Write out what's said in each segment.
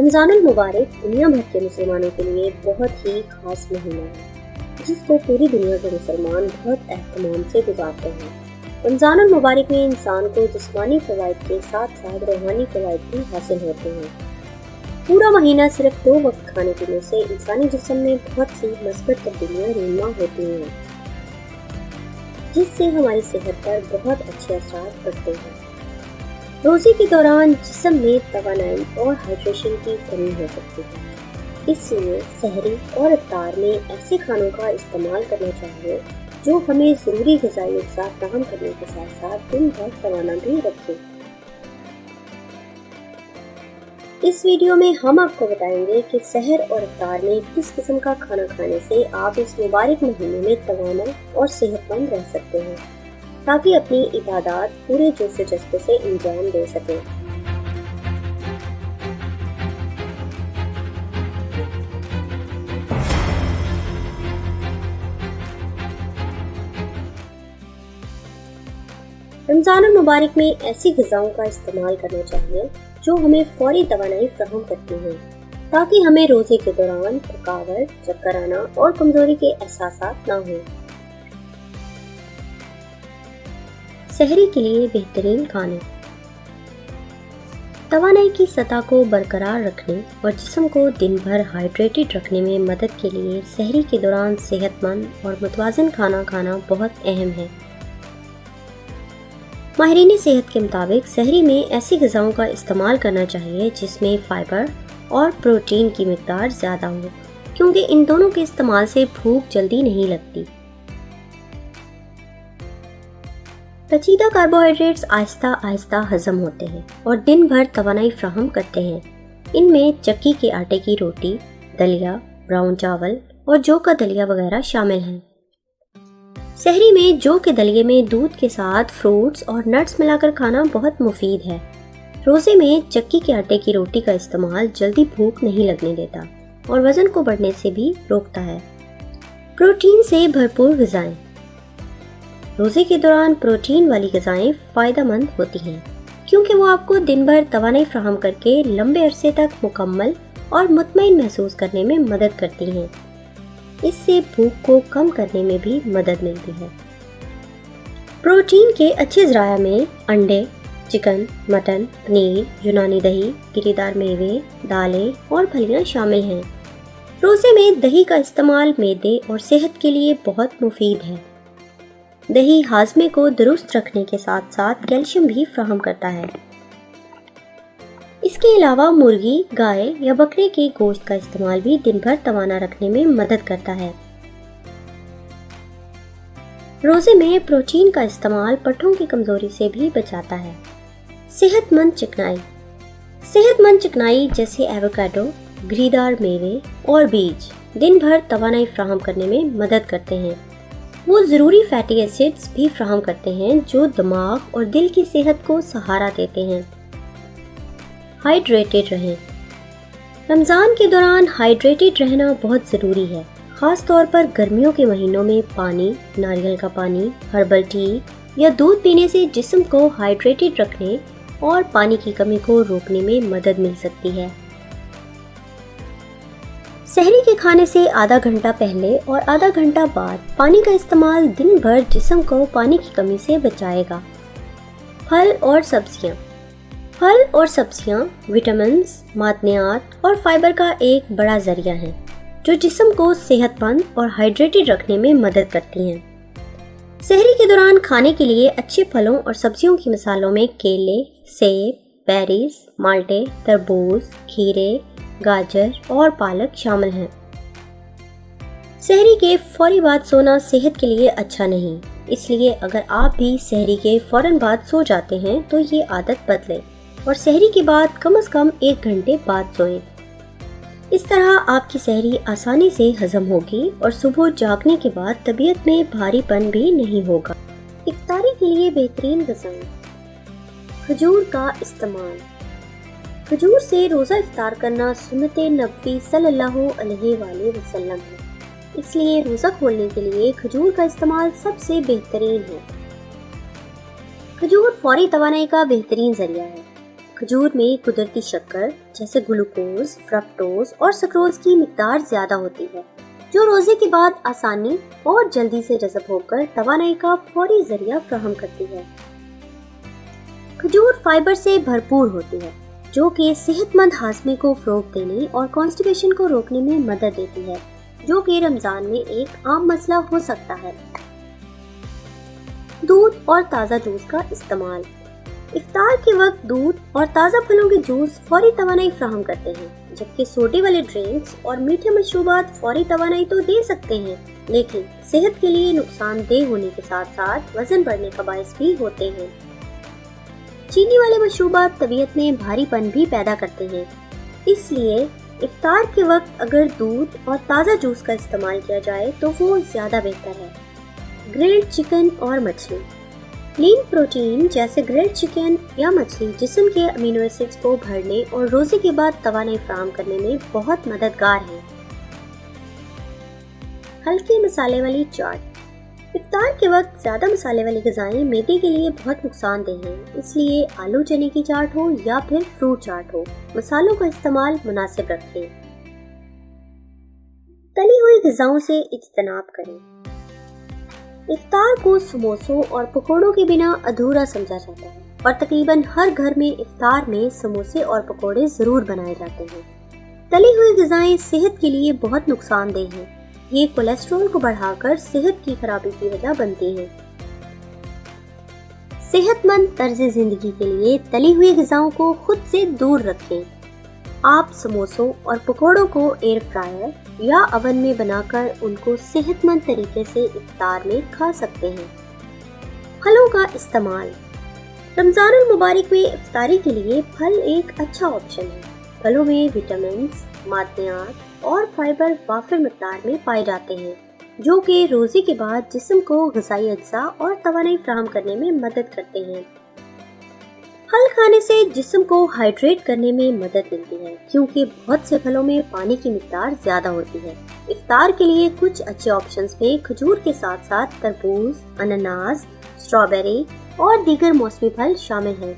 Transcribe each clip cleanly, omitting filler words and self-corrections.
رمضان المبارک دنیا بھر کے مسلمانوں کے لیے بہت ہی خاص مہینہ ہے، جس کو پوری دنیا کے مسلمان بہت اہتمام سے گزارتے ہیں۔ رمضان المبارک میں انسان کو جسمانی فوائد کے ساتھ ساتھ روحانی فوائد بھی حاصل ہوتے ہیں۔ پورا مہینہ صرف 2 وقت کھانے پینے سے انسانی جسم میں بہت سی مثبت تبدیلیاں رونما ہوتی ہیں، جس سے ہماری صحت پر بہت اچھے اثرات پڑتے ہیں۔ روزے کے دوران جسم میں توانائی اور ہائیڈریشن کی کمی ہو سکتی ہے، اس لیے سحری اور افطار میں ایسے کھانوں کا استعمال کرنا چاہیے جو ہمیں ضروری غذائی اجزاء فراہم کرنے کے ساتھ ساتھ دن بھر توانا بھی رکھے۔ اس ویڈیو میں ہم آپ کو بتائیں گے کہ سحر اور افطار میں کس قسم کا کھانا کھانے سے آپ اس مبارک مہینے میں توانا اور صحت مند رہ سکتے ہیں، تاکہ اپنی عبادات پورے جوش و جذبے سے انجام دے سکیں۔ رمضان المبارک میں ایسی غذاؤں کا استعمال کرنا چاہیے جو ہمیں فوری توانائی فراہم کرتی ہیں، تاکہ ہمیں روزے کے دوران تھکاوٹ، چکر آنا اور کمزوری کے احساسات نہ ہوں۔ سحری کے لیے بہترین کھانے۔ توانائی کی سطح کو برقرار رکھنے اور جسم کو دن بھر ہائیڈریٹڈ رکھنے میں مدد کے لیے سحری کے دوران صحت مند اور متوازن کھانا کھانا بہت اہم ہے۔ ماہرین صحت کے مطابق سحری میں ایسی غذاؤں کا استعمال کرنا چاہیے جس میں فائبر اور پروٹین کی مقدار زیادہ ہو، کیونکہ ان دونوں کے استعمال سے بھوک جلدی نہیں لگتی۔ پیچیدہ کاربوہائیڈریٹس آہستہ آہستہ ہضم ہوتے ہیں اور دن بھر توانائی فراہم کرتے ہیں۔ ان میں چکی کے آٹے کی روٹی، دلیا، براؤن چاول اور جو کا دلیا وغیرہ شامل ہیں۔ سحری میں جو کے دلیے میں دودھ کے ساتھ فروٹس اور نٹس ملا کر کھانا بہت مفید ہے۔ روزے میں چکی کے آٹے کی روٹی کا استعمال جلدی بھوک نہیں لگنے دیتا اور وزن کو بڑھنے سے بھی روکتا ہے۔ پروٹین سے بھرپور غذائیں۔ روزے کے دوران پروٹین والی غذائیں فائدہ مند ہوتی ہیں، کیونکہ وہ آپ کو دن بھر توانائی فراہم کر کے لمبے عرصے تک مکمل اور مطمئن محسوس کرنے میں مدد کرتی ہیں۔ اس سے بھوک کو کم کرنے میں بھی مدد ملتی ہے۔ پروٹین کے اچھے ذرائع میں انڈے، چکن، مٹن، پنیر، یونانی دہی، گری دار میوے، دالیں اور پھلیاں شامل ہیں۔ روزے میں دہی کا استعمال معدے اور صحت کے لیے بہت مفید ہے۔ دہی ہاضمے کو درست رکھنے کے ساتھ ساتھ کیلشیم بھی فراہم کرتا ہے۔ اس کے علاوہ مرغی، گائے یا بکرے کے گوشت کا استعمال بھی دن بھر توانا رکھنے میں مدد کرتا ہے۔ روزے میں پروٹین کا استعمال پٹھوں کی کمزوری سے بھی بچاتا ہے۔ صحت مند چکنائی۔ صحت مند چکنائی جیسے ایووکیڈو، گری دار میوے اور بیج دن بھر توانائی فراہم کرنے میں مدد کرتے ہیں۔ وہ ضروری فیٹی ایسڈز بھی فراہم کرتے ہیں جو دماغ اور دل کی صحت کو سہارا دیتے ہیں۔ ہائیڈریٹڈ رہیں۔ رمضان کے دوران ہائیڈریٹڈ رہنا بہت ضروری ہے، خاص طور پر گرمیوں کے مہینوں میں پانی، ناریل کا پانی، ہربل ٹی یا دودھ پینے سے جسم کو ہائیڈریٹڈ رکھنے اور پانی کی کمی کو روکنے میں مدد مل سکتی ہے۔ سحری کے کھانے سے آدھا گھنٹہ پہلے اور آدھا گھنٹہ بعد پانی کا استعمال دن بھر جسم کو پانی کی کمی سے بچائے گا۔ پھل اور سبزیاں۔ پھل اور سبزیاں وٹامنز، معدنیات اور فائبر کا ایک بڑا ذریعہ ہیں جو جسم کو صحت مند اور ہائیڈریٹڈ رکھنے میں مدد کرتی ہیں۔ سحری کے دوران کھانے کے لیے اچھے پھلوں اور سبزیوں کی مثالوں میں کیلے، سیب، بیریز، مالٹے، تربوز، کھیرے، گاجر اور پالک شامل ہیں۔ سحری کے فوری بعد سونا صحت کے لیے اچھا نہیں، اس لیے اگر آپ بھی سحری کے فوراً بعد سو جاتے ہیں تو یہ عادت بدلیں اور سحری کے بعد کم از کم 1 گھنٹے بعد سوئیں۔ اس طرح آپ کی سحری آسانی سے ہضم ہوگی اور صبح جاگنے کے بعد طبیعت میں بھاری پن بھی نہیں ہوگا۔ افطاری کے لیے بہترین غذائیں۔ کھجور کا استعمال۔ کھجور سے روزہ افطار کرنا سنت نبوی صلی اللہ علیہ وآلہ وسلم ہے، اس لیے روزہ کھولنے کے لیے کھجور کا استعمال سب سے بہترین ہے۔ کھجور فوری توانائی کا بہترین ذریعہ ہے۔ کھجور میں قدرتی شکر جیسے گلوکوز، فرکٹوز اور سکروز کی مقدار زیادہ ہوتی ہے، جو روزے کے بعد آسانی اور جلدی سے جذب ہو کر توانائی کا فوری ذریعہ فراہم کرتی ہے۔ کھجور فائبر سے بھرپور ہوتی ہے، جو کہ صحت مند ہاضمے کو فروغ دینے اور کانسٹیپیشن کو روکنے میں مدد دیتی ہے، جو کہ رمضان میں ایک عام مسئلہ ہو سکتا ہے۔ دودھ اور تازہ جوس کا استعمال۔ افطار کے وقت دودھ اور تازہ پھلوں کے جوس فوری توانائی فراہم کرتے ہیں، جبکہ سوڈے والے ڈرنکس اور میٹھے مشروبات فوری توانائی تو دے سکتے ہیں، لیکن صحت کے لیے نقصان دہ ہونے کے ساتھ ساتھ وزن بڑھنے کا باعث بھی ہوتے ہیں۔ چینی والے مشروبات طبیعت میں بھاری پن بھی پیدا کرتے ہیں، اس لیے افطار کے وقت اگر دودھ اور تازہ جوس کا استعمال کیا جائے تو وہ زیادہ بہتر ہے۔ گرلڈ چکن اور مچھلی۔ لین پروٹین جیسے گرلڈ چکن یا مچھلی جسم کے امینو ایسڈز کو بھرنے اور روزے کے بعد توانائی فراہم کرنے میں بہت مددگار ہے۔ ہلکے مسالے والی چاٹ۔ افطار کے وقت زیادہ مسالے والی غذائیں معدے کے لیے بہت نقصان دہ ہیں، اس لیے آلو چنے کی چاٹ ہو یا پھر فروٹ چاٹ ہو، مسالوں کا استعمال مناسب رکھیں۔ تلی ہوئی غذاؤں سے اجتناب کریں۔ افطار کو سموسوں اور پکوڑوں کے بنا ادھورا سمجھا جاتا ہے، اور تقریباً ہر گھر میں افطار میں سموسے اور پکوڑے ضرور بنائے جاتے ہیں۔ تلی ہوئی غذائیں صحت کے لیے بہت نقصان دہ ہیں، یہ کولیسٹرول کو بڑھا کر صحت کی خرابی کی وجہ بنتی ہیں۔ صحت مند طرز زندگی کے لیے تلی ہوئی غذاؤں کو خود سے دور رکھیں۔ آپ سموسوں اور پکوڑوں کو ایئر فرائر یا اوون میں بنا کر ان کو صحت مند طریقے سے افطار میں کھا سکتے ہیں۔ پھلوں کا استعمال۔ رمضان المبارک میں افطاری کے لیے پھل ایک اچھا آپشن ہے۔ پھلوں میں وٹامنز، معدنیات اور فائبر وافر مقدار میں پائے جاتے ہیں، جو کہ روزے کے بعد جسم کو غذائی اجزاء اور توانائی فراہم کرنے میں مدد کرتے ہیں۔ پھل کھانے سے جسم کو ہائیڈریٹ کرنے میں مدد ملتی ہے، کیونکہ بہت سے پھلوں میں پانی کی مقدار زیادہ ہوتی ہے۔ افطار کے لیے کچھ اچھے آپشنز میں کھجور کے ساتھ ساتھ تربوز، انناس، اسٹرابیری اور دیگر موسمی پھل شامل ہیں۔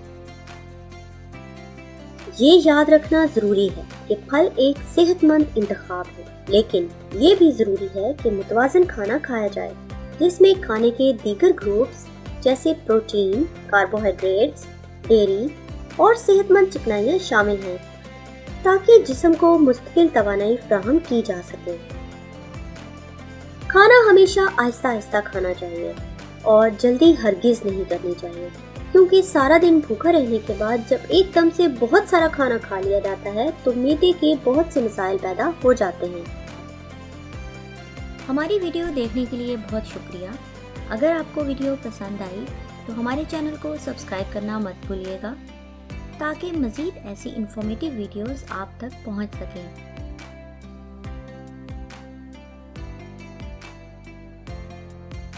یہ یاد رکھنا ضروری ہے کہ پھل ایک صحت مند انتخاب ہے، لیکن یہ بھی ضروری ہے کہ متوازن کھانا کھایا جائے، جس میں کھانے کے دیگر گروپس جیسے پروٹین، کاربوہائیڈریٹس، ڈیری اور صحت مند چکنائیاں شامل ہیں، تاکہ جسم کو مستقل توانائی فراہم کی جا سکے۔ کھانا ہمیشہ آہستہ آہستہ کھانا چاہیے اور جلدی ہرگز نہیں کرنی چاہیے، کیونکہ سارا دن بھوکا رہنے کے بعد جب ایک دم سے بہت سارا کھانا کھا لیا جاتا ہے تو معدے کے بہت سے مسائل پیدا ہو جاتے ہیں۔ ہماری ویڈیو دیکھنے کے لیے بہت شکریہ۔ اگر آپ کو ویڈیو پسند آئی تو ہمارے چینل کو سبسکرائب کرنا مت بھولیے گا، تاکہ مزید ایسی انفارمیٹیو ویڈیوز آپ تک پہنچ سکیں۔